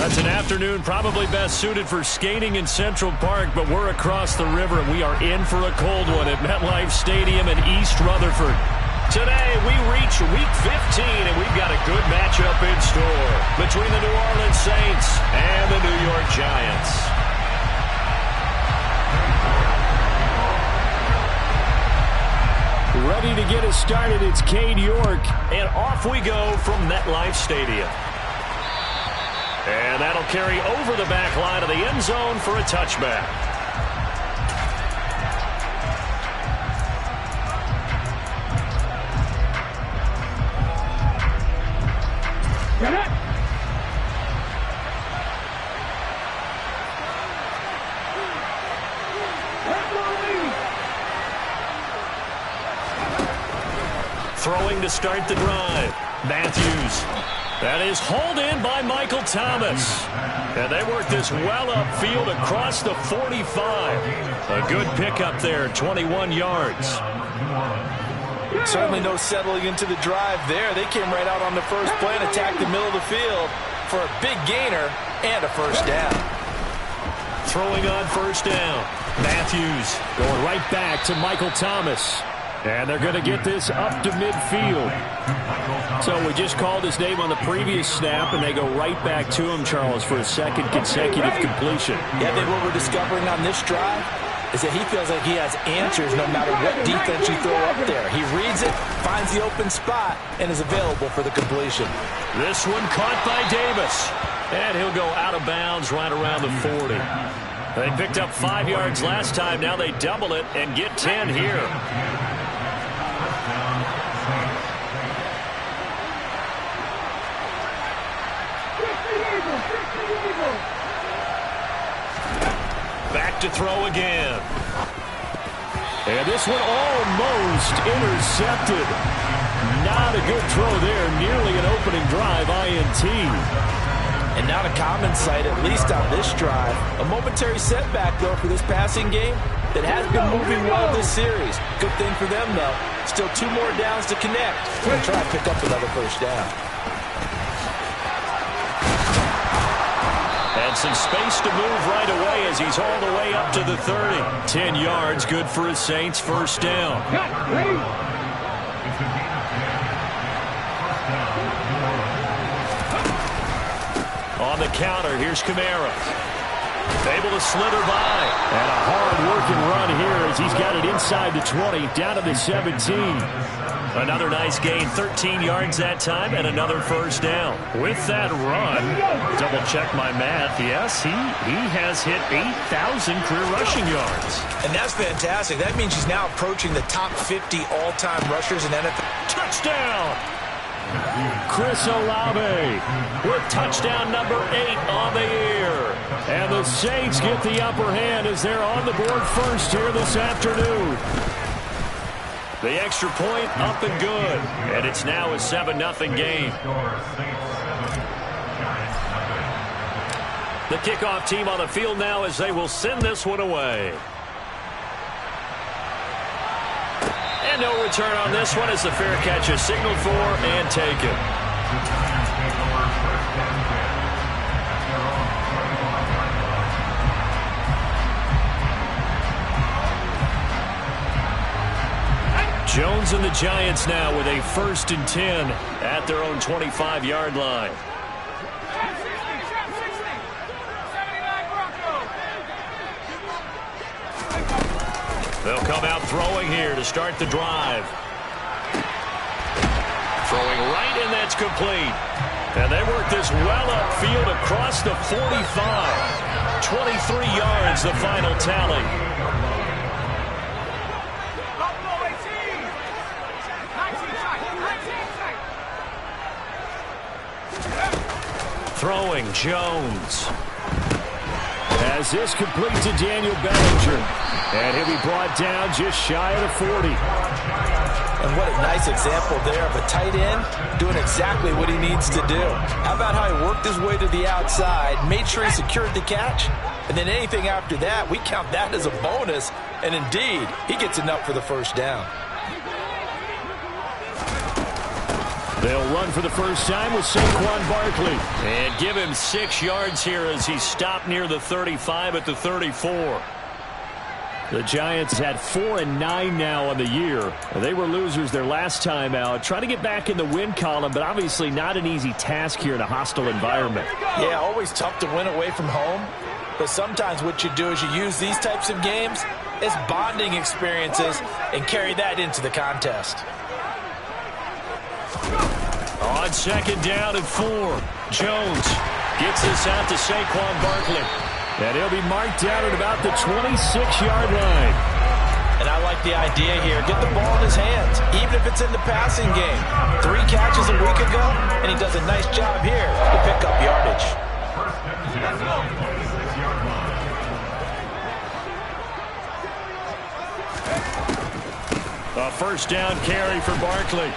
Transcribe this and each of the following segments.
That's an afternoon probably best suited for skating in Central Park, but we're across the river, and we are in for a cold one at MetLife Stadium in East Rutherford. Today, we reach Week 15, and we've got a good matchup in store between the New Orleans Saints and the New York Giants. Ready to get us started, it's Cade York, and off we go from MetLife Stadium. And that'll carry over the back line of the end zone for a touchback. Get it! Throwing to start the drive. Matthews. That is hauled in by Michael Thomas. And they work this well upfield across the 45. A good pickup there, 21 yards. Certainly no settling into the drive there. They came right out on the first play and attacked the middle of the field for a big gainer and a first down. Throwing on first down. Matthews going right back to Michael Thomas. And they're going to get this up to midfield. So we just called his name on the previous snap, and they go right back to him, Charles, for a second consecutive completion. Yeah, I think what we're discovering on this drive is that he feels like he has answers no matter what defense you throw up there. He reads it, finds the open spot, and is available for the completion. This one caught by Davis. And he'll go out of bounds right around the 40. They picked up 5 yards last time. Now they double it and get 10 here. Back to throw again. And this one almost intercepted. Not a good throw there. Nearly an opening drive, INT. And not a common sight, at least on this drive. A momentary setback, though, for this passing game that has been moving well this series. Good thing for them, though. Still 2 more downs to connect. We're going to try and pick up another first down. And some space to move right away as he's all the way up to the 30. 10 yards, good for his Saints, first down. On the counter, here's Kamara. Able to slither by. And a hard-working run here as he's got it inside the 20, down to the 17. Another nice gain, 13 yards that time, and another first down. With that run, double-check my math, yes, he has hit 8,000 career rushing yards. And that's fantastic. That means he's now approaching the top 50 all-time rushers in NFL. Touchdown! Chris Olave with touchdown number 8 on the year. And the Saints get the upper hand as they're on the board first here this afternoon. The extra point up and good. And it's now a 7-0 game. The kickoff team on the field now as they will send this one away. And no return on this one as the fair catch is signaled for and taken. Jones and the Giants now with a 1st and 10 at their own 25-yard line. They'll come out throwing here to start the drive. Throwing right, and that's complete. And they work this well upfield across the 45. 23 yards, the final tally. Throwing, Jones. As this complete to Daniel Bellinger. And he'll be brought down just shy of the 40. And what a nice example there of a tight end doing exactly what he needs to do. How about how he worked his way to the outside, made sure he secured the catch, and then anything after that, we count that as a bonus. And indeed, he gets enough for the first down. They'll run for the first time with Saquon Barkley. And give him 6 yards here as he stopped near the 35 at the 34. The Giants had 4-9 now on the year. They were losers their last time out. Trying to get back in the win column, but obviously not an easy task here in a hostile environment. Yeah, always tough to win away from home. But sometimes what you do is you use these types of games as bonding experiences and carry that into the contest. On second down and 4, Jones gets this out to Saquon Barkley. And he'll be marked down at about the 26-yard line. And I like the idea here. Get the ball in his hands, even if it's in the passing game. 3 catches a week ago, and he does a nice job here to pick up yardage. A first down carry for Barkley.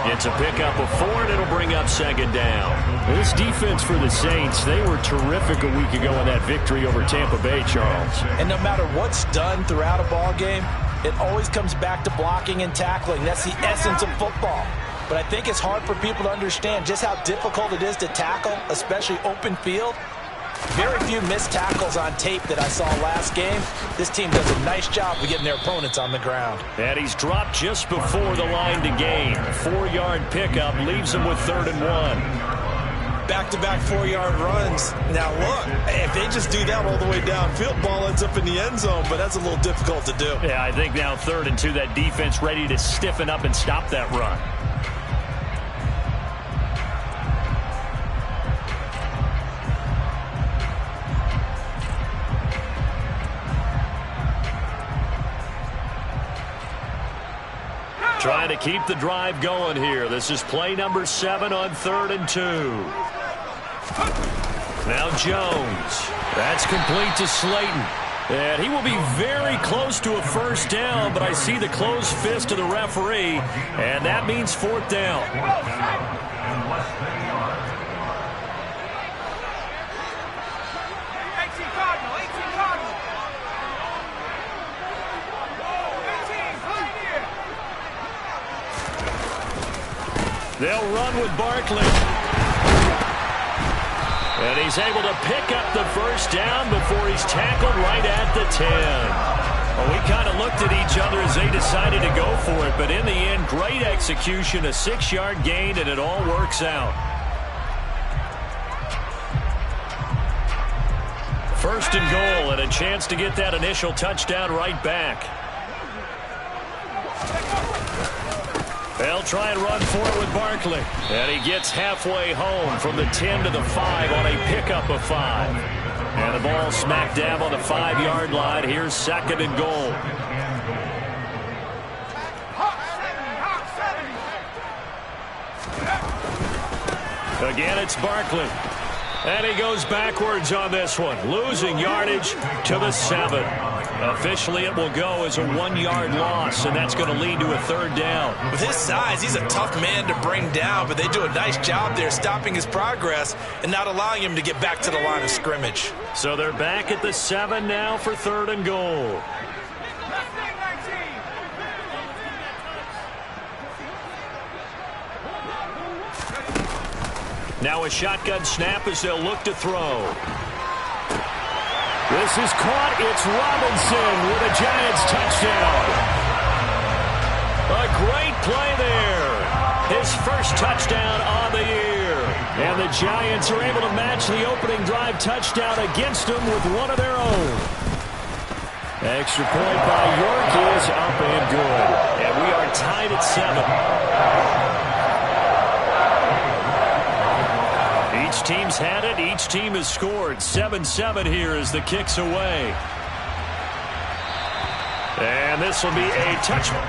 It's a pickup of 4, and it'll bring up second down. This defense for the Saints, they were terrific a week ago in that victory over Tampa Bay, Charles. And no matter what's done throughout a ball game, it always comes back to blocking and tackling. That's the essence of football. But I think it's hard for people to understand just how difficult it is to tackle, especially open field. Very few missed tackles on tape that I saw last game. This team does a nice job of getting their opponents on the ground. And he's dropped just before the line to gain. 4-yard pickup leaves him with 3rd and 1. Back-to-back 4-yard runs. Now look, if they just do that all the way downfield, ball ends up in the end zone, but that's a little difficult to do. Yeah, I think now 3rd and 2, that defense ready to stiffen up and stop that run. Trying to keep the drive going here. This is play number 7 on 3rd and 2. Now Jones. That's complete to Slayton. And he will be very close to a first down, but I see the closed fist of the referee, and that means 4th down. They'll run with Barkley. And he's able to pick up the first down before he's tackled right at the 10. Well, we kind of looked at each other as they decided to go for it, but in the end, great execution, a 6-yard gain, and it all works out. 1st and goal, and a chance to get that initial touchdown right back. They'll try and run for it with Barkley. And he gets halfway home from the 10 to the 5 on a pickup of 5. And the ball smack dab on the 5-yard line. Here's 2nd and goal. Again, it's Barkley. And he goes backwards on this one, losing yardage to the 7. Officially, it will go as a 1-yard loss, and that's going to lead to a 3rd down. With his size, he's a tough man to bring down, but they do a nice job there stopping his progress and not allowing him to get back to the line of scrimmage. So they're back at the 7 now for 3rd and goal. Now a shotgun snap as they'll look to throw. This is caught. It's Robinson with a Giants touchdown. A great play there. His first touchdown on the year. And the Giants are able to match the opening drive touchdown against them with one of their own. Extra point by York is up and good. And we are tied at 7. Each team's had it. Each team has scored. 7-7 here as the kick's away. And this will be a touchdown.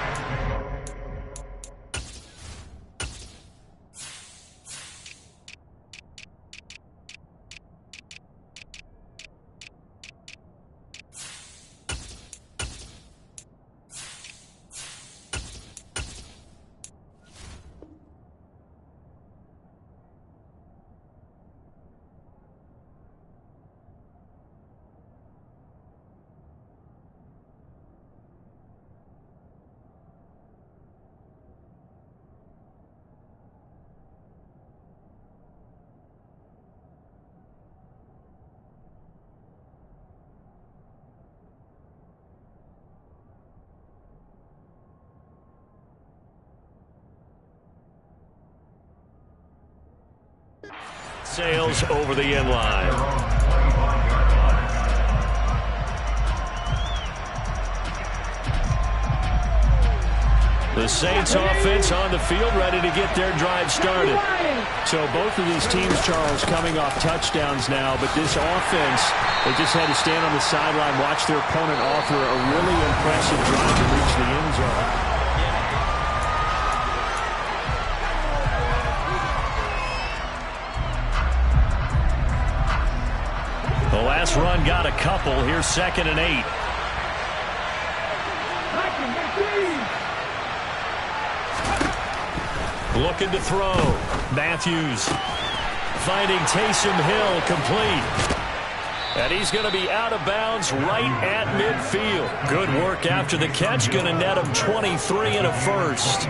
Sails over the end line. The Saints offense on the field, ready to get their drive started. So both of these teams, Charles, coming off touchdowns now, but this offense, they just had to stand on the sideline, watch their opponent offer a really impressive drive to reach the end zone. The last run got a couple. Here's 2nd and 8. Looking to throw. Matthews finding Taysom Hill, complete. And he's going to be out of bounds right at midfield. Good work after the catch. Going to net him 23 and a first.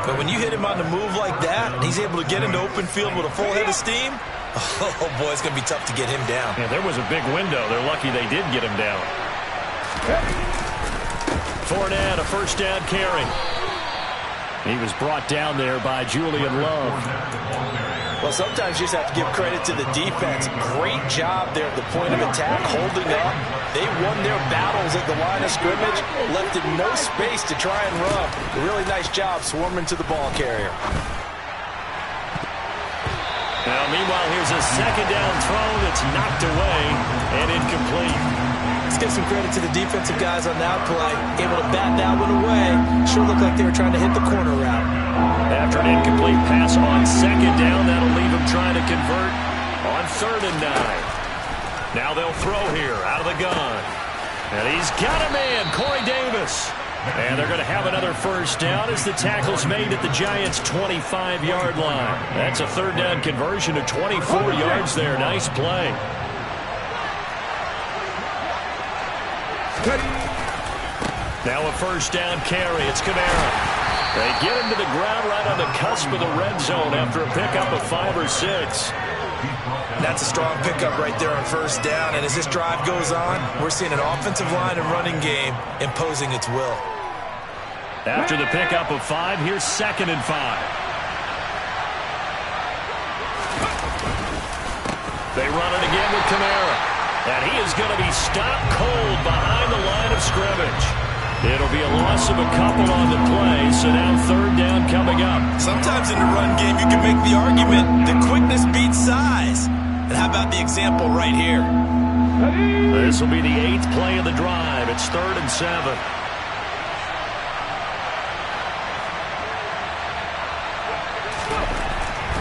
But when you hit him on the move like that, and he's able to get into open field with a full head of steam, oh boy, it's going to be tough to get him down. Yeah, there was a big window. They're lucky they did get him down. Fournette, a first down carry. He was brought down there by Julian Love. Well, sometimes you just have to give credit to the defense. Great job there at the point of attack, holding up. They won their battles at the line of scrimmage, left it no space to try and run. A really nice job swarming to the ball carrier. Now, meanwhile, here's a second down throw that's knocked away and incomplete. Let's give some credit to the defensive guys on that play. Able to bat that one away. Sure looked like they were trying to hit the corner route. After an incomplete pass on second down, that'll leave him trying to convert on 3rd and 9. Now they'll throw here out of the gun. And he's got a man, Corey Davis. And they're going to have another first down as the tackle's made at the Giants' 25-yard line. That's a 3rd down conversion to 24 yards there. Nice play. Now a first down carry. It's Kamara. They get him to the ground right on the cusp of the red zone after a pickup of 5 or 6. That's a strong pickup right there on first down. And as this drive goes on, we're seeing an offensive line and running game imposing its will. After the pickup of 5, here's 2nd and 5. They run it again with Kamara. And he is going to be stopped cold behind the line of scrimmage. It'll be a loss of a couple on the play, so now 3rd down coming up. Sometimes in the run game, you can make the argument that quickness beats size. And how about the example right here? This will be the 8th play of the drive. It's 3rd and 7.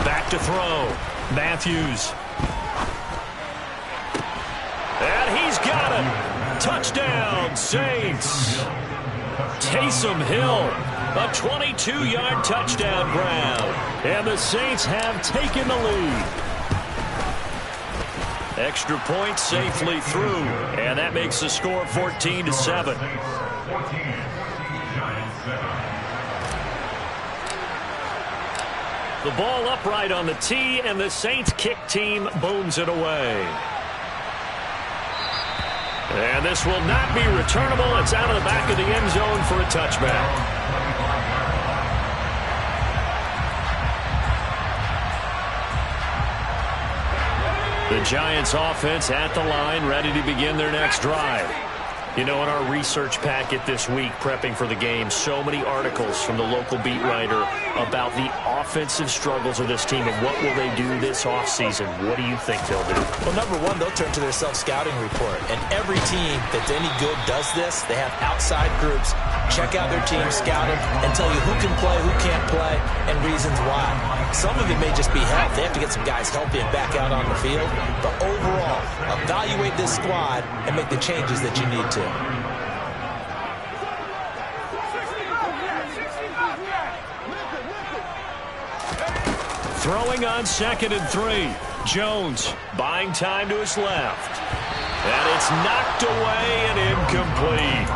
Back to throw. Matthews. And he's got him. Touchdown, Saints. Taysom Hill, a 22-yard touchdown grab. And the Saints have taken the lead. Extra point safely through. And that makes the score 14-7. The ball upright on the tee, and the Saints kick team booms it away. And this will not be returnable. It's out of the back of the end zone for a touchback. The Giants offense at the line, ready to begin their next drive. You know, in our research packet this week, prepping for the game, so many articles from the local beat writer about the offensive struggles of this team and what will they do this offseason. What do you think they'll do? Well, number one, they'll turn to their self-scouting report. And every team that's any good does this. They have outside groups, check out their team, scout them, and tell you who can play, who can't play, and reasons why. Some of it may just be health. They have to get some guys healthy and back out on the field. But overall, evaluate this squad and make the changes that you need to. Throwing on 2nd and 3. Jones buying time to his left. And it's knocked away and incomplete.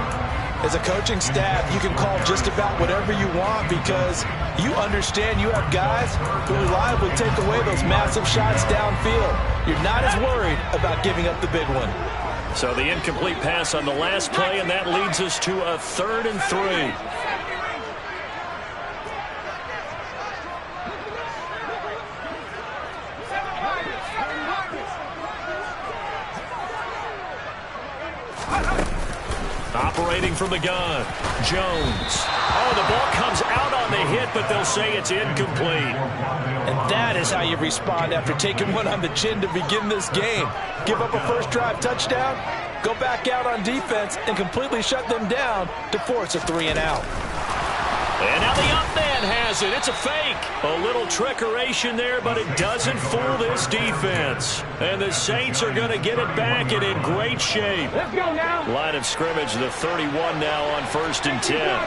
As a coaching staff, you can call just about whatever you want because you understand you have guys who reliably take away those massive shots downfield. You're not as worried about giving up the big one. So the incomplete pass on the last play, and that leads us to a 3rd and 3. Operating from the gun, Jones. Oh, the ball comes out on the hit, but they'll say it's incomplete. And that is how you respond after taking one on the chin to begin this game. Give up a first drive touchdown, go back out on defense, and completely shut them down to force a 3-and-out. And now the up man has it. It's a fake. A little trickeration there, but it doesn't fool this defense. And the Saints are going to get it back and in great shape. Let's go now. Line of scrimmage, the 31 now on 1st and 10.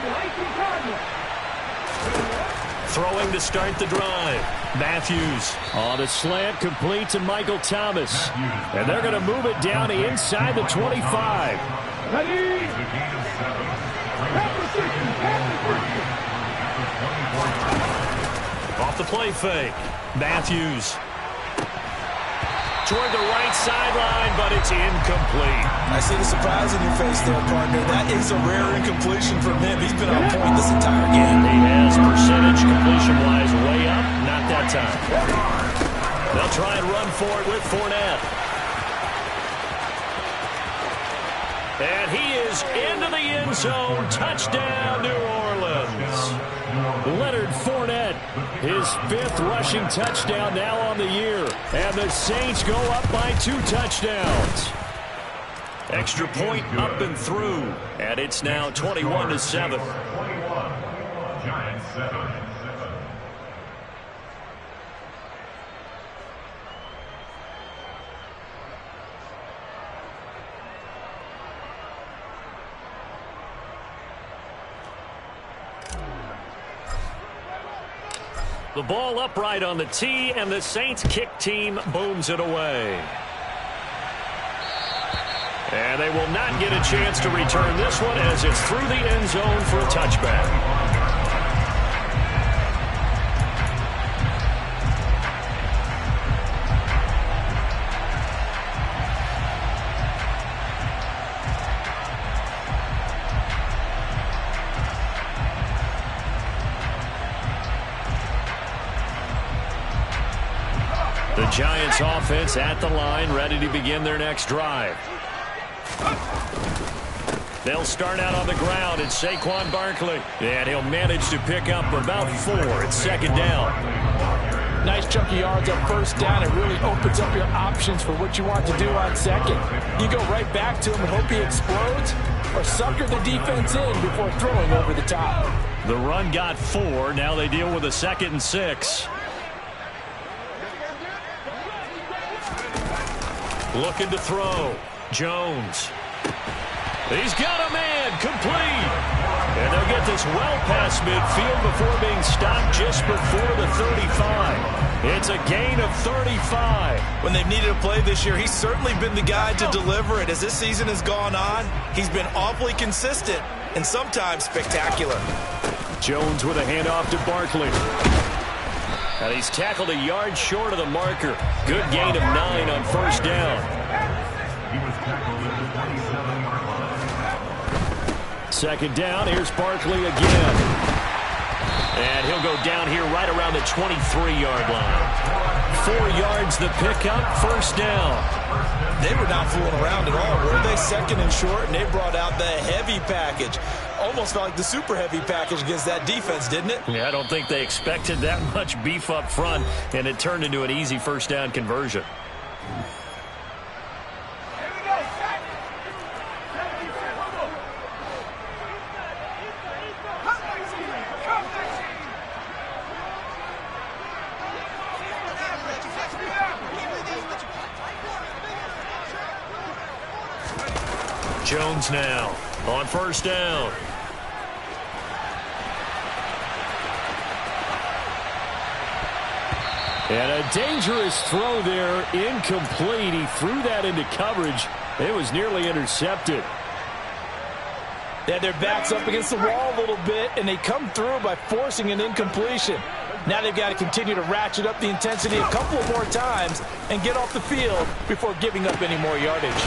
Throwing to start the drive. Matthews on a slant, complete to Michael Thomas. And they're going to move it down to inside the 25. Ready. Off the play fake. Matthews toward the right sideline, but it's incomplete. I see the surprise in your face there, partner. That is a rare incompletion from him. He's been on point this entire game. He has percentage completion-wise way up. Not that time. They'll try and run for it with Fournette. And he is into the end zone. Touchdown, New Orleans. Leonard Fournette, his 5th rushing touchdown now on the year. And the Saints go up by 2 touchdowns. Extra point up and through. And it's now 21-7. Giants 7. The ball upright on the tee, and the Saints kick team booms it away. And they will not get a chance to return this one as it's through the end zone for a touchback. The Giants offense at the line, ready to begin their next drive. They'll start out on the ground. It's Saquon Barkley. And he'll manage to pick up about 4. It's 2nd down. Nice chunky yards on 1st down. It really opens up your options for what you want to do on 2nd. You go right back to him and hope he explodes, or sucker the defense in before throwing over the top. The run got 4. Now they deal with a 2nd and 6. Looking to throw. Jones. He's got a man. Complete. And they'll get this well past midfield before being stopped just before the 35. It's a gain of 35. When they've needed a play this year, he's certainly been the guy to deliver it. As this season has gone on, he's been awfully consistent and sometimes spectacular. Jones with a handoff to Barkley. And he's tackled a yard short of the marker. Good gain of 9 on 1st down. He was tackled at the 27-yard line. 2nd down. Here's Barkley again. And he'll go down here right around the 23-yard line. 4 yards the pickup. 1st down. They were not fooling around at all, were they? 2nd and short, and they brought out the heavy package. Almost felt like the super heavy package against that defense, didn't it? Yeah, I don't think they expected that much beef up front, and it turned into an easy 1st down conversion. Jones now on 1st down. And a dangerous throw there, incomplete. He threw that into coverage. It was nearly intercepted. They had their backs up against the wall a little bit, and they come through by forcing an incompletion. Now they've got to continue to ratchet up the intensity a couple of more times and get off the field before giving up any more yardage.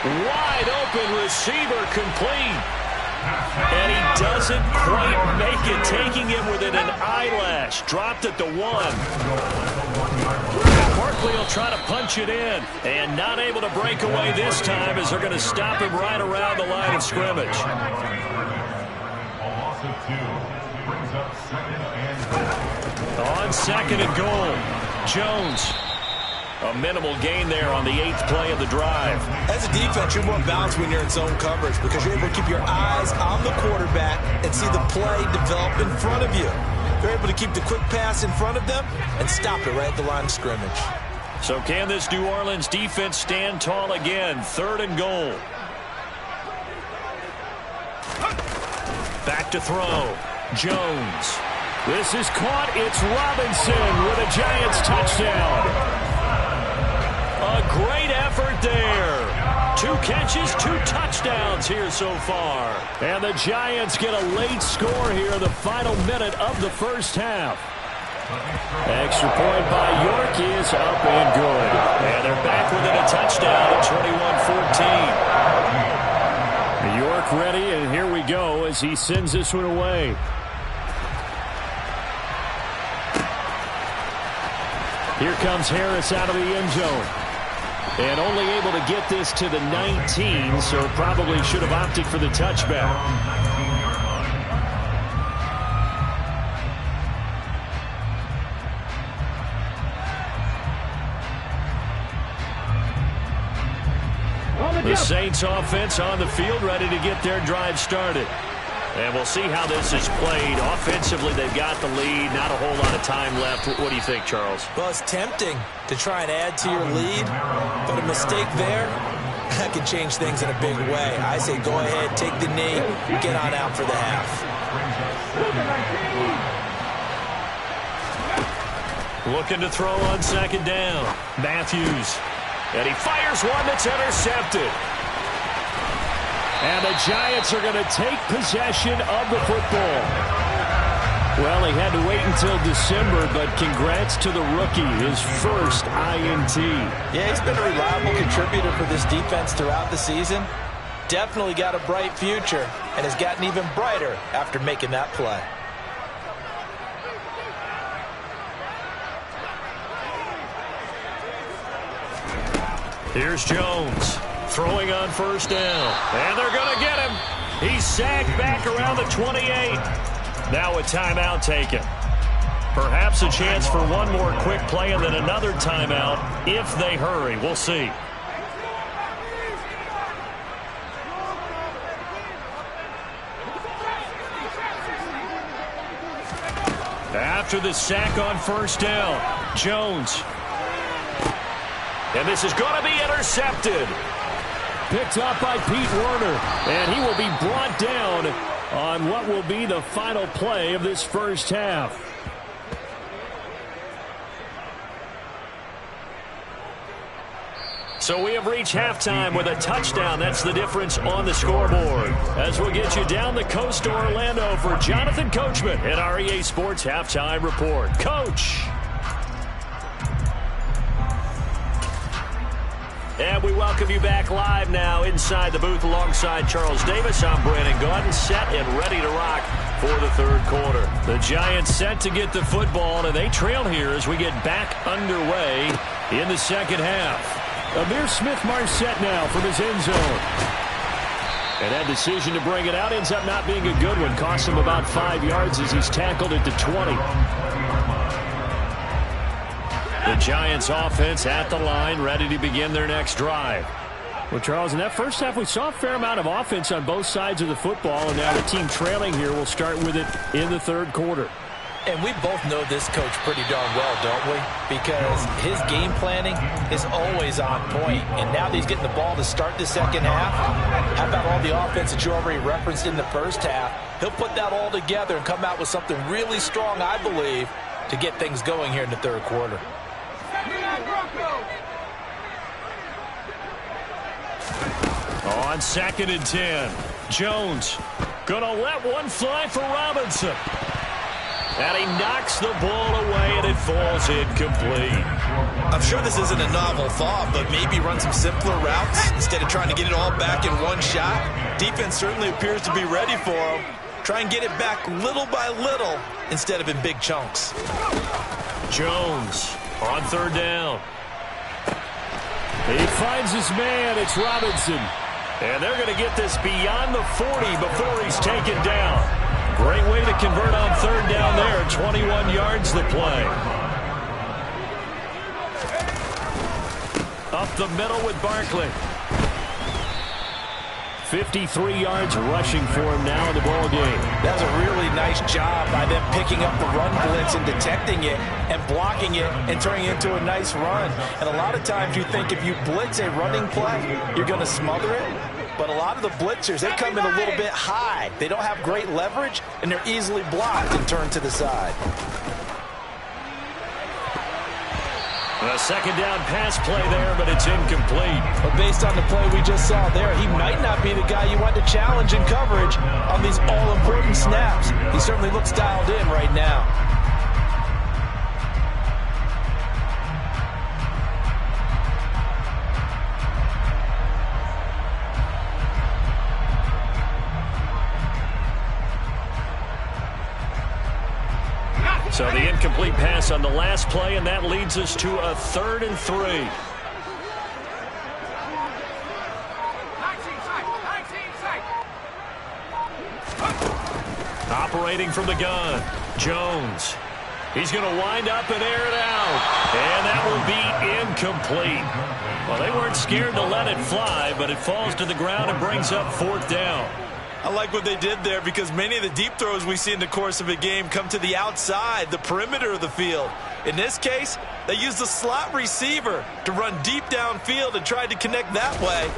Wide open receiver, complete. And he doesn't quite make it, taking him within an eyelash. Dropped at the 1. Barkley will try to punch it in, and not able to break away this time as they're going to stop him right around the line of scrimmage. A loss of 2 brings up 2nd and goal. On 2nd and goal, Jones. A minimal gain there on the 8th play of the drive. As a defense, you're more balanced when you're in zone coverage because you're able to keep your eyes on the quarterback and see the play develop in front of you. You're able to keep the quick pass in front of them and stop it right at the line of scrimmage. So can this New Orleans defense stand tall again? 3rd and goal. Back to throw. Jones. This is caught. It's Robinson with a Giants touchdown. A great effort there. 2 catches, 2 touchdowns here so far. And the Giants get a late score here in the final minute of the first half. Extra point by York is up and good. And they're back within a touchdown at 21-14. York ready, and here we go as he sends this one away. Here comes Harris out of the end zone. And only able to get this to the 19, so probably should have opted for the touchback. The Saints offense on the field, ready to get their drive started. And we'll see how this is played. Offensively, they've got the lead. Not a whole lot of time left. What do you think, Charles? Well, it's tempting to try and add to your lead, but a mistake there, that could change things in a big way. I say go ahead, take the knee, get on out for the half. Looking to throw on 2nd down. Matthews. And he fires one that's intercepted. And the Giants are going to take possession of the football. Well, he had to wait until December, but congrats to the rookie, his first INT. Yeah, he's been a reliable contributor for this defense throughout the season. Definitely got a bright future and has gotten even brighter after making that play. Here's Jones. Throwing on 1st down. And they're going to get him. He's sagged back around the 28. Now a timeout taken. Perhaps a chance for one more quick play and then another timeout if they hurry. We'll see. After the sack on 1st down, Jones. And this is going to be intercepted. Picked up by Pete Werner, and he will be brought down on what will be the final play of this first half. So we have reached halftime with a touchdown. That's the difference on the scoreboard. As we'll get you down the coast to Orlando for Jonathan Coachman at our EA Sports Halftime Report. Coach. And we welcome you back live now inside the booth alongside Charles Davis. I'm Brandon Gaudin, set and ready to rock for the 3rd quarter. The Giants set to get the football, and they trail here as we get back underway in the 2nd half. Amir Smith-Marset now from his end zone. And that decision to bring it out ends up not being a good one. Cost him about 5 yards as he's tackled at the 20. The Giants offense at the line, ready to begin their next drive. Well, Charles, in that first half, we saw a fair amount of offense on both sides of the football, and now the team trailing here will start with it in the 3rd quarter. And we both know this coach pretty darn well, don't we? Because his game planning is always on point. And now that he's getting the ball to start the 2nd half, how about all the offense that you already referenced in the first half? He'll put that all together and come out with something really strong, I believe, to get things going here in the 3rd quarter. On 2nd and 10, Jones gonna let one fly for Robinson. And he knocks the ball away, and it falls incomplete. I'm sure this isn't a novel thought, but maybe run some simpler routes instead of trying to get it all back in one shot. Defense certainly appears to be ready for him. Try and get it back little by little instead of in big chunks. Jones On third down. He finds his man. It's Robinson. And they're going to get this beyond the 40 before he's taken down. Great way to convert on third down there. 21 yards the play. Up the middle with Barkley. 53 yards rushing for him now in the ball game. That's a really nice job by them picking up the run blitz and detecting it and blocking it and turning it into a nice run. And a lot of times you think if you blitz a running play, you're going to smother it. But a lot of the blitzers, they come in a little bit high. They don't have great leverage, and they're easily blocked and turned to the side. A second down pass play there, but it's incomplete. But based on the play we just saw there, he might not be the guy you want to challenge in coverage on these all-important snaps. He certainly looks dialed in right now. So the incomplete pass on the last play, and that leads us to a 3rd and 3. Operating from the gun, Jones. He's going to wind up and air it out. And that will be incomplete. Well, they weren't scared to let it fly, but it falls to the ground and brings up 4th down. I like what they did there because many of the deep throws we see in the course of a game come to the outside, the perimeter of the field. In this case, they used the slot receiver to run deep downfield and tried to connect that way.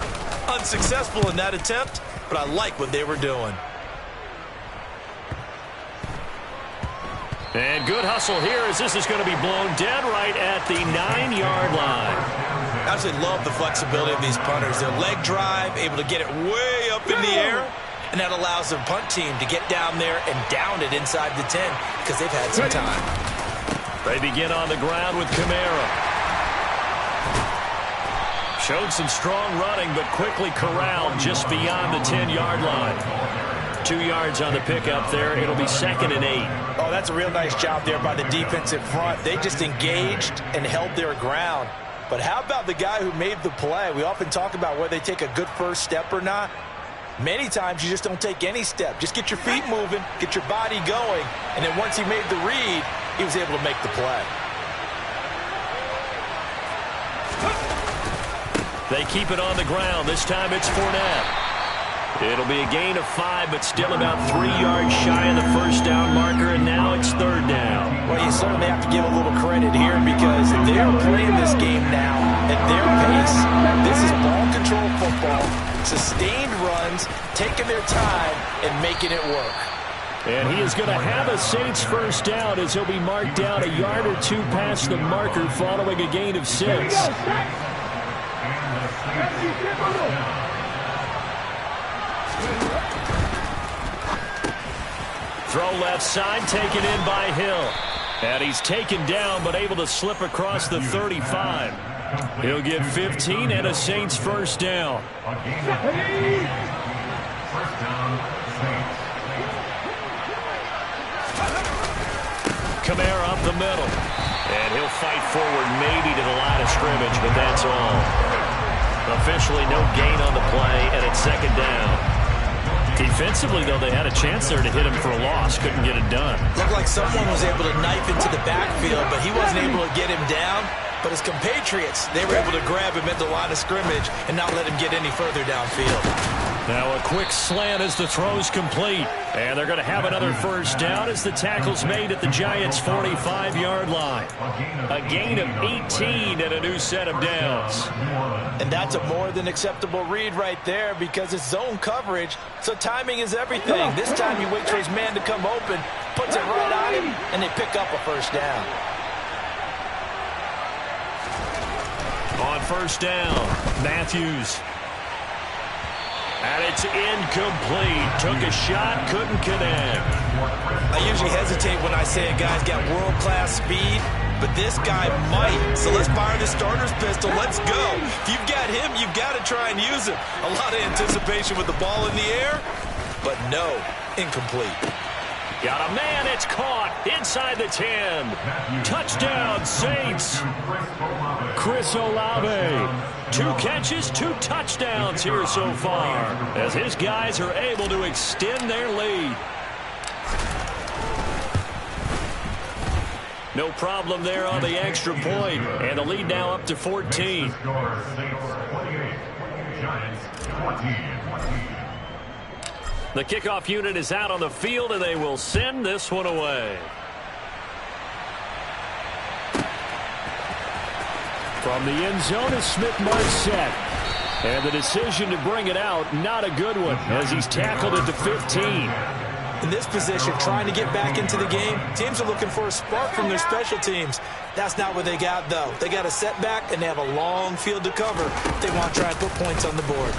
Unsuccessful in that attempt, but I like what they were doing. And good hustle here as this is going to be blown dead right at the 9-yard line. I absolutely love the flexibility of these punters. Their leg drive, able to get it way up in the air. And that allows the punt team to get down there and down it inside the 10 because they've had some time. They begin on the ground with Kamara. Showed some strong running, but quickly corralled just beyond the 10-yard line. 2 yards on the pickup there. It'll be 2nd and 8. Oh, that's a real nice job there by the defensive front. They just engaged and held their ground. But how about the guy who made the play? We often talk about whether they take a good first step or not. Many times you just don't take any step. Just get your feet moving, get your body going, and then once he made the read, he was able to make the play. They keep it on the ground. This time it's Fournette. It'll be a gain of 5, but still about 3 yards shy of the first down marker, and now it's 3rd down. Well, you certainly have to give a little credit here because they are playing this game now at their pace. This is ball control football, sustained runs, taking their time, and making it work. And he is going to have a Saints first down as he'll be marked down a yard or 2 past the marker following a gain of 6. Throw left side, taken in by Hill. And he's taken down, but able to slip across the 35. He'll get 15 and a Saints first down. Kamara up the middle. And he'll fight forward maybe to the line of scrimmage, but that's all. Officially no gain on the play, and it's 2nd down. Defensively, though, they had a chance there to hit him for a loss. Couldn't get it done. Looked like someone was able to knife into the backfield, but he wasn't able to get him down. But his compatriots, they were able to grab him at the line of scrimmage and not let him get any further downfield. Now a quick slant as the throw's complete. And they're going to have another first down as the tackle's made at the Giants' 45-yard line. A gain of 18 and a new set of downs. And that's a more than acceptable read right there because it's zone coverage, so timing is everything. This time you wait for his man to come open, puts it right on him, and they pick up a first down. On first down, Matthews. And it's incomplete. Took a shot, couldn't connect. I usually hesitate when I say a guy's got world-class speed, but this guy might. So let's fire the starter's pistol. Let's go. If you've got him, you've got to try and use him. A lot of anticipation with the ball in the air, but no, incomplete. Got a man, it's caught inside the 10. Touchdown, Saints. Chris Olave. 2 catches, 2 touchdowns here so far, as his guys are able to extend their lead. No problem there on the extra point, and the lead now up to 14. The kickoff unit is out on the field, and they will send this one away. From the end zone is Smith-Marset. And the decision to bring it out, not a good one, as he's tackled at the 15. In this position, trying to get back into the game, teams are looking for a spark from their special teams. That's not what they got, though. They got a setback, and they have a long field to cover if they want to try and put points on the board.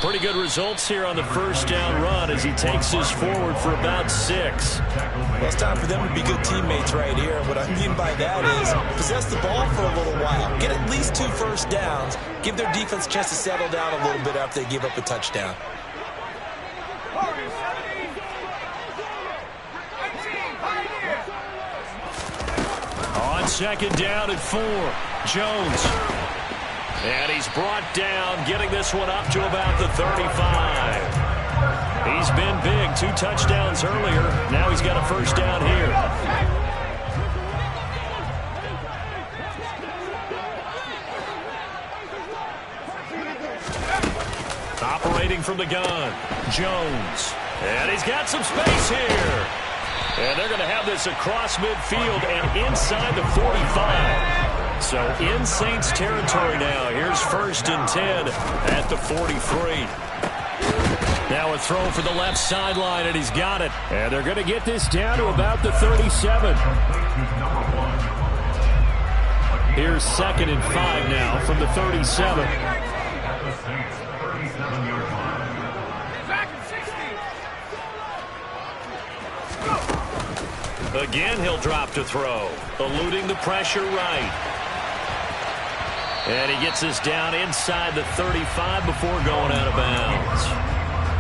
Pretty good results here on the first down run as he takes us forward for about 6. Well, it's time for them to be good teammates right here. What I mean by that is possess the ball for a little while. Get at least 2 first downs. Give their defense a chance to settle down a little bit after they give up a touchdown. On second down at 4, Jones. And he's brought down, getting this one up to about the 35. He's been big, 2 touchdowns earlier. Now he's got a first down here. Operating from the gun, Jones. And he's got some space here. And they're going to have this across midfield and inside the 45. So in Saints territory now. Here's 1st and 10 at the 43. Now a throw for the left sideline, and he's got it. And they're going to get this down to about the 37. Here's 2nd and 5 now from the 37. Again, he'll drop to throw, eluding the pressure right. And he gets us down inside the 35 before going out of bounds.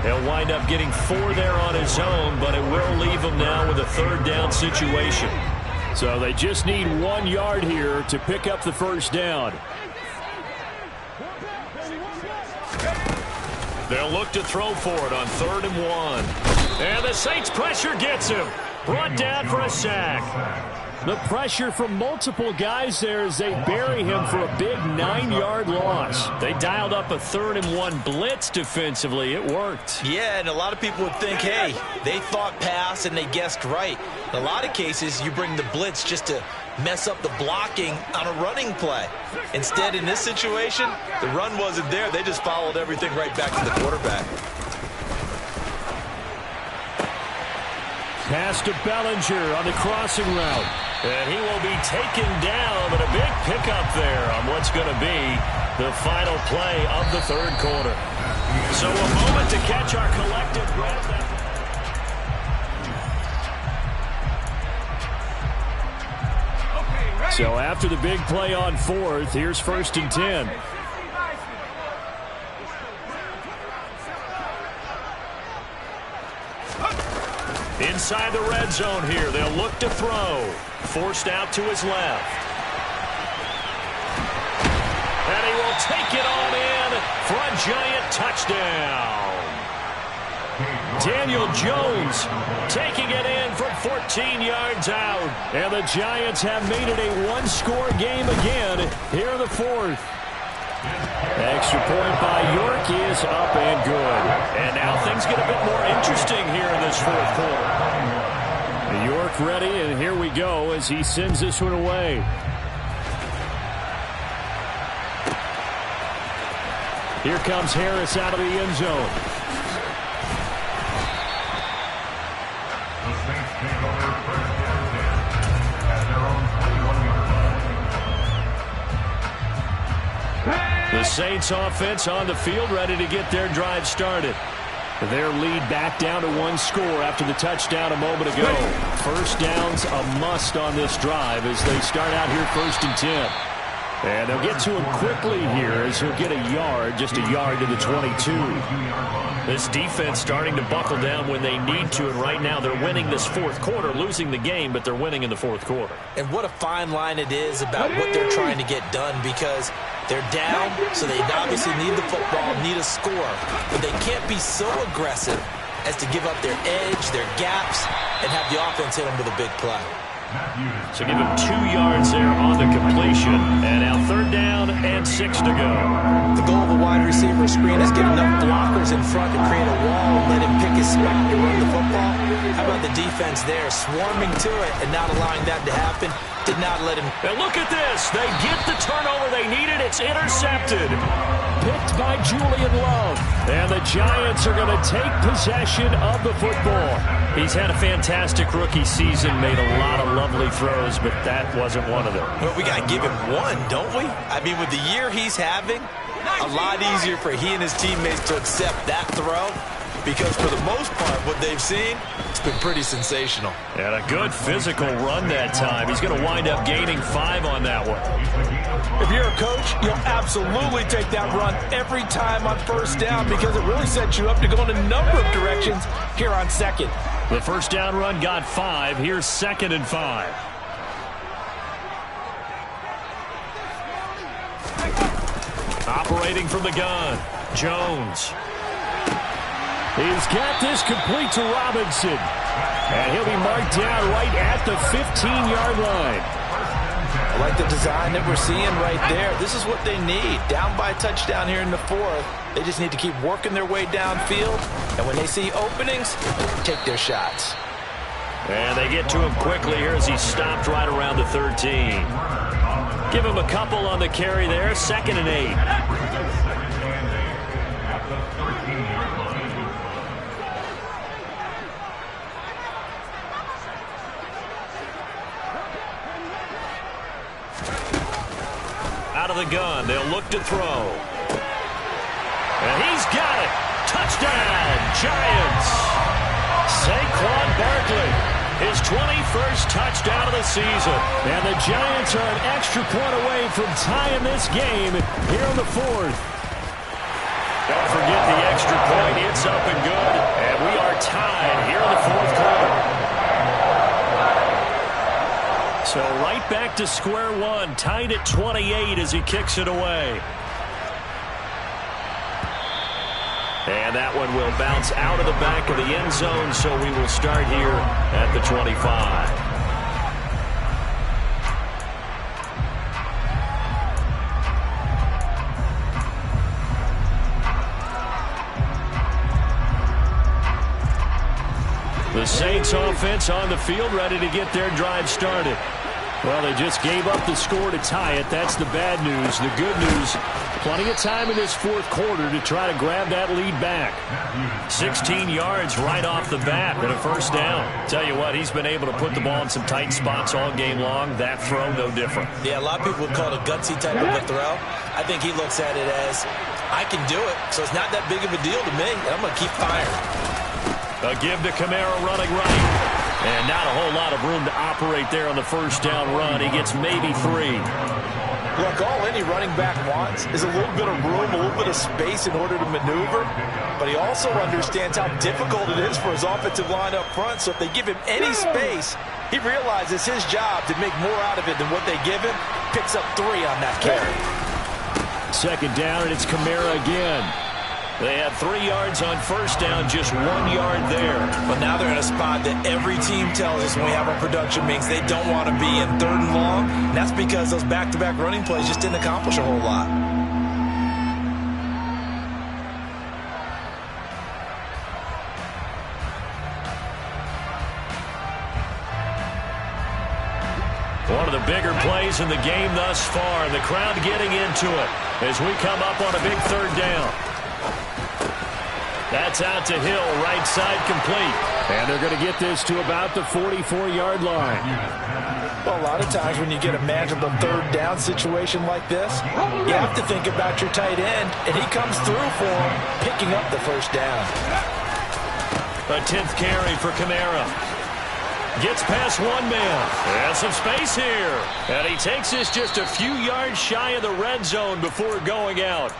He'll wind up getting 4 there on his own, but it will leave him now with a 3rd down situation. So they just need 1 yard here to pick up the first down. They'll look to throw for it on 3rd and 1. And the Saints pressure gets him. Brought down for a sack. The pressure from multiple guys there as they bury him for a big 9-yard loss. They dialed up a 3rd and 1 blitz defensively. It worked. Yeah, and a lot of people would think, hey, they thought pass and they guessed right. In a lot of cases, you bring the blitz just to mess up the blocking on a running play. Instead, in this situation, the run wasn't there. They just followed everything right back to the quarterback. Pass to Bellinger on the crossing route. And he will be taken down, but a big pickup there on what's going to be the final play of the 3rd quarter. So a moment to catch our collective breath. So after the big play on 4th, here's 1st and 10. Inside the red zone here, they'll look to throw. Forced out to his left. And he will take it on in for a giant touchdown. Daniel Jones taking it in from 14 yards out. And the Giants have made it a 1-score game again here in the 4th. Extra point by York is up and good. And now things get a bit more interesting here in this 4th quarter. York ready, and here we go as he sends this one away. Here comes Harris out of the end zone. The Saints offense on the field, ready to get their drive started. Their lead back down to 1 score after the touchdown a moment ago. First down's a must on this drive as they start out here 1st and 10. And they'll get to him quickly here as he'll get a yard, just a yard to the 22. This defense starting to buckle down when they need to, and right now they're winning this fourth quarter, losing the game, but they're winning in the fourth quarter. And what a fine line it is about what they're trying to get done, because they're down, so they obviously need the football, need a score, but they can't be so aggressive as to give up their edge, their gaps, and have the offense hit them with a big play. So give him 2 yards there on the completion. And now 3rd down and 6 to go. The goal of a wide receiver screen is get enough blockers in front to create a wall and let him pick his spot to run the football. How about the defense there, swarming to it and not allowing that to happen? Did not let him. And look at this. They get the turnover they needed. It's intercepted. Picked by Julian Love. And the Giants are going to take possession of the football. He's had a fantastic rookie season, made a lot of lovely throws, but that wasn't one of them. Well, we got to give him one, don't we? I mean, with the year he's having, a lot easier for he and his teammates to accept that throw, because for the most part, what they've seen, it's been pretty sensational. And a good physical run that time. He's going to wind up gaining 5 on that one. If you're a coach, you'll absolutely take that run every time on 1st down, because it really sets you up to go in a number of directions here on 2nd. The 1st down run got 5. Here's 2nd and 5. Operating from the gun, Jones. He's got this complete to Robinson. And he'll be marked down right at the 15-yard line. I like the design that we're seeing right there. This is what they need. Down by a touchdown here in the 4th. They just need to keep working their way downfield. And when they see openings, take their shots. And they get to him quickly here as he stopped right around the 13. Give him a couple on the carry there. 2nd and 8. Out of the gun, they'll look to throw. And he's got it. Touchdown, Giants. Saquon Barkley, his 21st touchdown of the season. And the Giants are an extra point away from tying this game here in the 4th. Don't forget the extra point. It's up and good. And we are tied here in the 4th quarter. So right back to square one, tied at 28 as he kicks it away. And that one will bounce out of the back of the end zone, so we will start here at the 25. The Saints offense on the field, ready to get their drive started. Well, they just gave up the score to tie it. That's the bad news. The good news, plenty of time in this 4th quarter to try to grab that lead back. 16 yards right off the bat and a 1st down. Tell you what, he's been able to put the ball in some tight spots all game long. That throw, no different. Yeah, a lot of people would call it a gutsy type of a throw. I think he looks at it as, I can do it, so it's not that big of a deal to me, and I'm going to keep firing. A give to Kamara running right. And not a whole lot of room to operate there on the 1st down run. He gets maybe 3. Look, all any running back wants is a little bit of room, a little bit of space in order to maneuver. But he also understands how difficult it is for his offensive line up front. So if they give him any space, he realizes his job to make more out of it than what they give him. Picks up 3 on that carry. 2nd down, and it's Kamara again. They had 3 yards on 1st down, just 1 yard there. But now they're in a spot that every team tells us when we have our production meetings they don't want to be in 3rd and long. And that's because those back-to-back running plays just didn't accomplish a whole lot. One of the bigger plays in the game thus far. The crowd getting into it as we come up on a big 3rd down. That's out to Hill, right side complete. And they're going to get this to about the 44-yard line. Well, a lot of times when you get a manageable 3rd down situation like this, you have to think about your tight end, and he comes through for him, picking up the 1st down. A 10th carry for Kamara. Gets past one man. Has some space here. And he takes this just a few yards shy of the red zone before going out.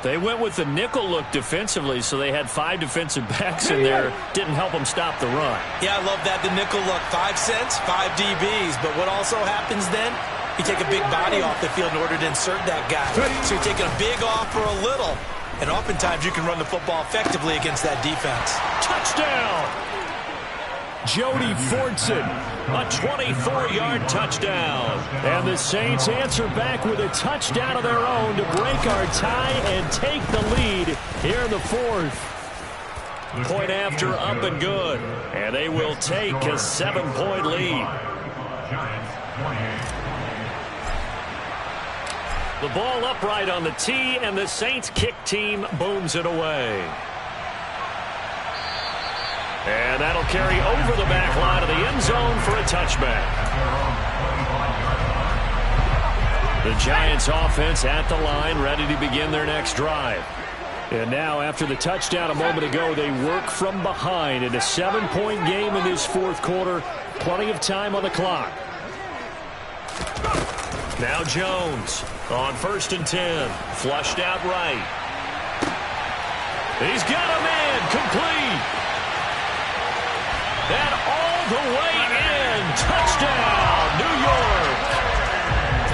They went with the nickel look defensively, so they had 5 defensive backs in there. Didn't help them stop the run. Yeah, I love that, the nickel look. 5 cents, 5 DBs. But what also happens then? You take a big body off the field in order to insert that guy. So you're taking a big off for a little. And oftentimes you can run the football effectively against that defense. Touchdown! Jody Fortson, a 24-yard touchdown. And the Saints answer back with a touchdown of their own to break our tie and take the lead here in the 4th. Point after, up and good. And they will take a 7-point lead. The ball upright on the tee, and the Saints kick team booms it away. And that'll carry over the back line of the end zone for a touchback. The Giants offense at the line, ready to begin their next drive. And now, after the touchdown a moment ago, they work from behind in a 7-point game in this 4th quarter. Plenty of time on the clock. Now Jones on 1st and 10. Flushed out right. He's got a man complete. And all the way in. Touchdown, New York.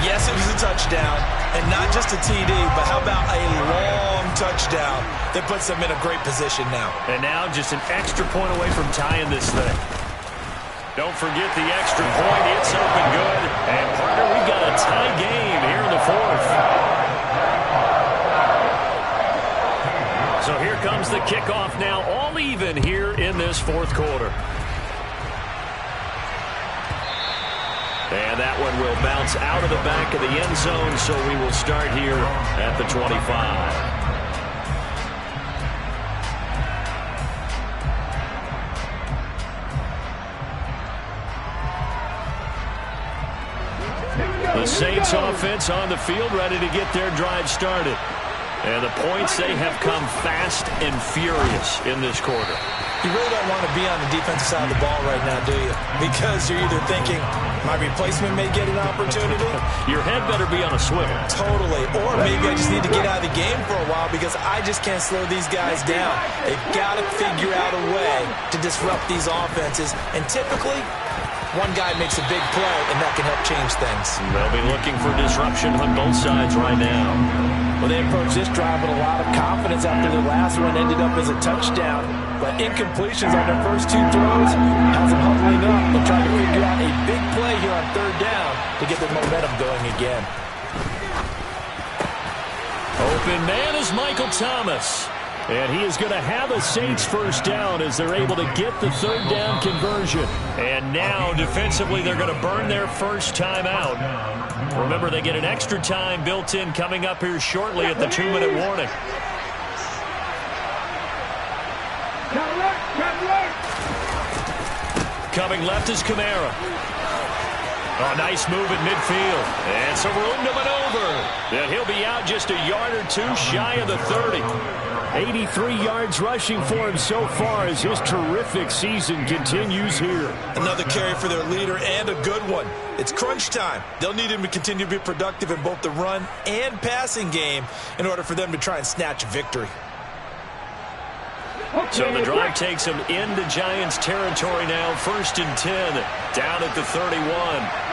Yes, it was a touchdown. And not just a TD, but how about a long touchdown that puts them in a great position now. And now just an extra point away from tying this thing. Don't forget the extra point. It's open good. And, partner, we've got a tie game here in the 4th. So here comes the kickoff now, all even here in this 4th quarter. And that one will bounce out of the back of the end zone, so we will start here at the 25. The Saints offense on the field, ready to get their drive started. And the points, they have come fast and furious in this quarter. You really don't want to be on the defensive side of the ball right now, do you? Because you're either thinking, my replacement may get an opportunity. Your head better be on a swivel. Totally. Or maybe I just need to get out of the game for a while because I just can't slow these guys down. They've got to figure out a way to disrupt these offenses. And typically, one guy makes a big play, and that can help change things. They'll be looking for disruption on both sides right now. Well, they approached this drive with a lot of confidence after their last one ended up as a touchdown. But incompletions on their first 2 throws has them huddling up and trying to figure out a big play here on 3rd down to get their momentum going again. Open man is Michael Thomas. And he is going to have a Saints first down as they're able to get the 3rd down conversion. And now, defensively, they're going to burn their first time out. Remember, they get an extra time built in coming up here shortly at the 2-minute warning. Coming left is Kamara. Oh, nice move at midfield. And some room to maneuver. And he'll be out just a yard or 2 shy of the 30. 83 yards rushing for him so far as his terrific season continues here. Another carry for their leader and a good one. It's crunch time. They'll need him to continue to be productive in both the run and passing game in order for them to try and snatch a victory. So the drive takes them into Giants territory now. 1st and 10, down at the 31.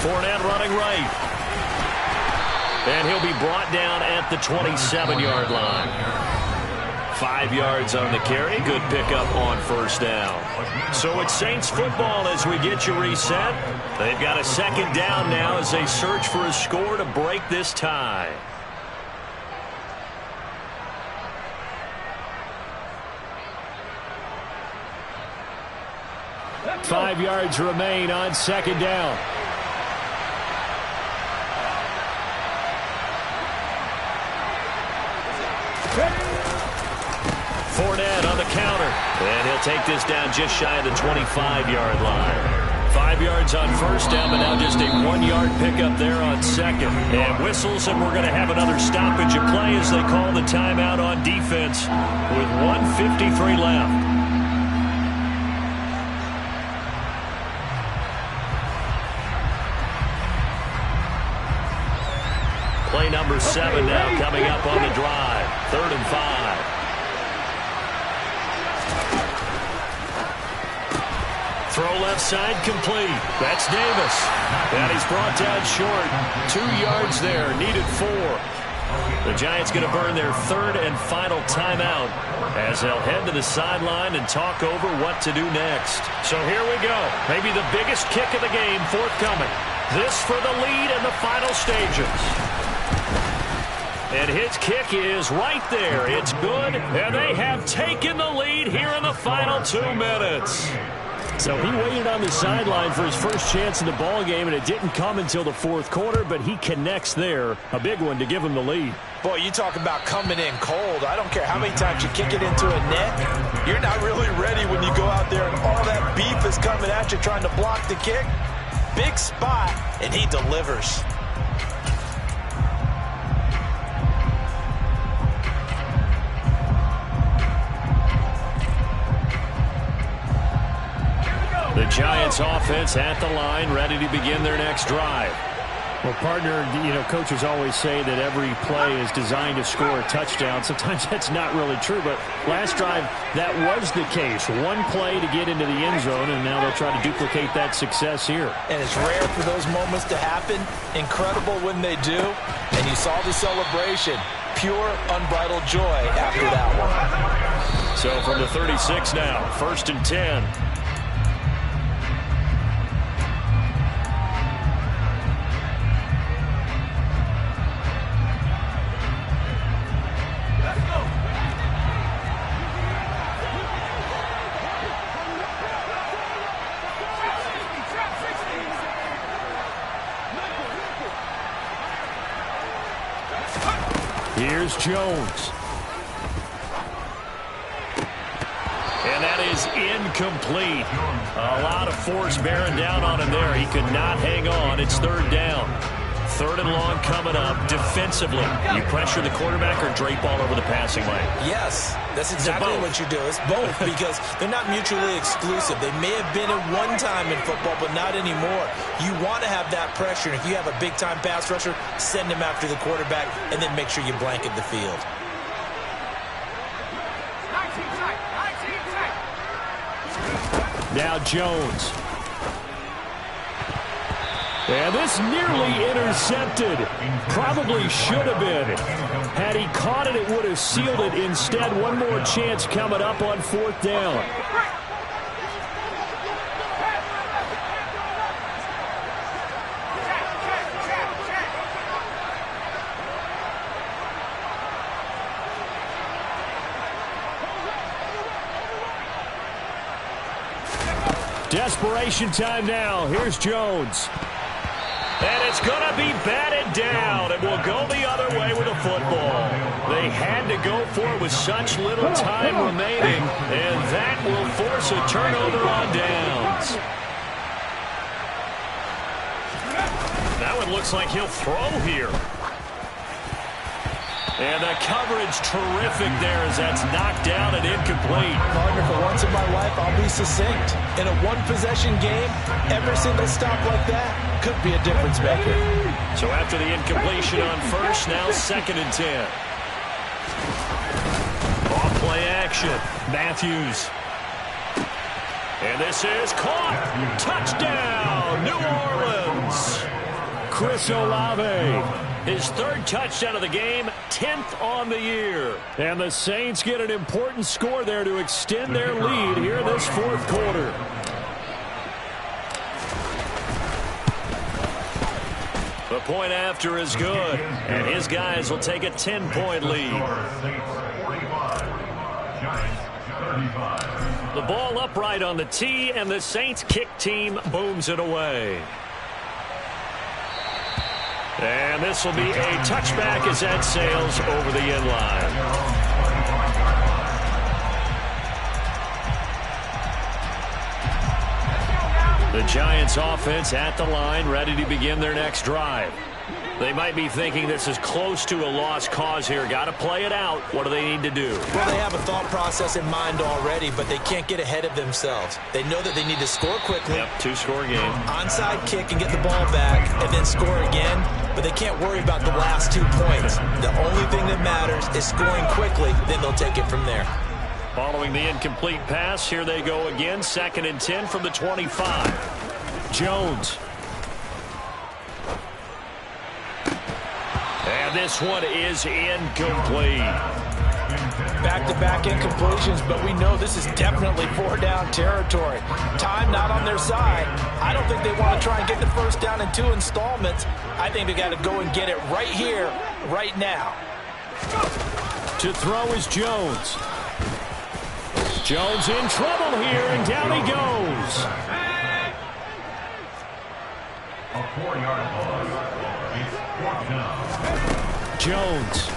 Fournette running right. And he'll be brought down at the 27-yard line. 5 yards on the carry. Good pickup on 1st down. So it's Saints football as we get you reset. They've got a 2nd down now as they search for a score to break this tie. Five yards remain on 2nd down. Fournette on the counter. And he'll take this down just shy of the 25-yard line. 5 yards on first down, but now just a 1-yard pickup there on second. And whistles, and we're going to have another stoppage of play as they call the timeout on defense with 1:53 left. Play number 7 now coming up on the drive. 3rd and 5. Throw left side complete. That's Davis. And he's brought down short. 2 yards there. Needed 4. The Giants going to burn their 3rd and final timeout as they'll head to the sideline and talk over what to do next. So here we go. Maybe the biggest kick of the game forthcoming. This for the lead in the final stages. And his kick is right there. It's good. And they have taken the lead here in the final 2 minutes. So he waited on the sideline for his first chance in the ball game, and it didn't come until the 4th quarter, but he connects there. A big one to give him the lead. Boy, you talk about coming in cold. I don't care how many times you kick it into a net. You're not really ready when you go out there and all that beef is coming at you trying to block the kick. Big spot, and he delivers. The Giants offense at the line, ready to begin their next drive. Well, partner, coaches always say that every play is designed to score a touchdown. Sometimes that's not really true, but last drive, that was the case. One play to get into the end zone, and now they'll try to duplicate that success here. And it's rare for those moments to happen. Incredible when they do. And you saw the celebration. Pure, unbridled joy after that one. So from the 36 now, 1st and 10. Here's Jones. And that is incomplete. A lot of force bearing down on him there. He could not hang on. It's 3rd down. 3rd and long coming up. Defensively, you pressure the quarterback or drape all over the passing lane? Yes, that's exactly what you do. It's both because they're not mutually exclusive. They may have been at one time in football, but not anymore. You want to have that pressure. And if you have a big-time pass rusher, send him after the quarterback and then make sure you blanket the field. Now Jones. And this nearly intercepted. Probably should have been. Had he caught it, it would have sealed it. Instead, one more chance coming up on 4th down. Desperation time now. Here's Jones. And it's going to be batted down. It will go the other way with the football. They had to go for it with such little time remaining, and that will force a turnover on downs. That one looks like he'll throw here. And the coverage terrific there as that's knocked down and incomplete. Partner, for once in my life, I'll be succinct. In a one-possession game, every single stop like that could be a difference maker. So after the incompletion on first, now 2nd and 10. Off play action. Matthews. And this is caught. Touchdown, New Orleans. Chris Olave. His 3rd touchdown of the game, 10th on the year. And the Saints get an important score there to extend their lead here in this 4th quarter. The point after is good, and his guys will take a 10-point lead. The ball upright on the tee, and the Saints kick team booms it away. And this will be a touchback as that sails over the end line. The Giants offense at the line, ready to begin their next drive. They might be thinking this is close to a lost cause here. Got to play it out. What do they need to do? Well, they have a thought process in mind already, but they can't get ahead of themselves. They know that they need to score quickly. Yep, two-score game. Onside kick and get the ball back and then score again, but they can't worry about the last 2 points. The only thing that matters is scoring quickly, then they'll take it from there. Following the incomplete pass, here they go again. 2nd and 10 from the 25. Jones. And this one is incomplete. Back-to-back incompletions, but we know this is definitely 4-down territory. Time not on their side. I don't think they want to try and get the first down in 2 installments. I think they got to go and get it right here, right now. To throw is Jones. Jones in trouble here, and down he goes. A 4-yard loss. It's 4th down. Jones.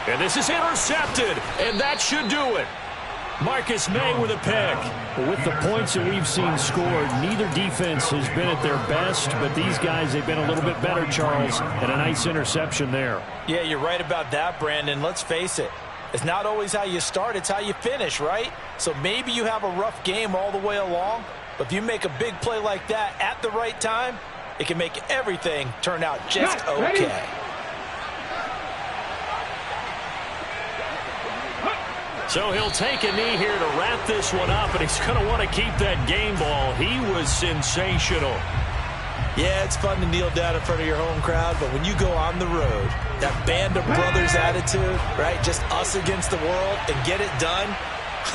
And this is intercepted, and that should do it. Marcus May with a pick. Well, with the points that we've seen scored, neither defense has been at their best, but these guys, they've been a little bit better, Charles, and a nice interception there. Yeah, you're right about that, Brandon. Let's face it. It's not always how you start, it's how you finish, right? So maybe you have a rough game all the way along, but if you make a big play like that at the right time, it can make everything turn out just okay. So he'll take a knee here to wrap this one up, and he's going to want to keep that game ball. He was sensational. Yeah, it's fun to kneel down in front of your home crowd, but when you go on the road, that band of brothers attitude, right, just us against the world, and get it done,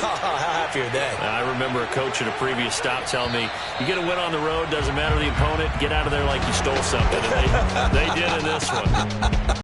how happy are they? I remember a coach at a previous stop telling me, you get a win on the road, doesn't matter the opponent, get out of there like you stole something. And they did in this one.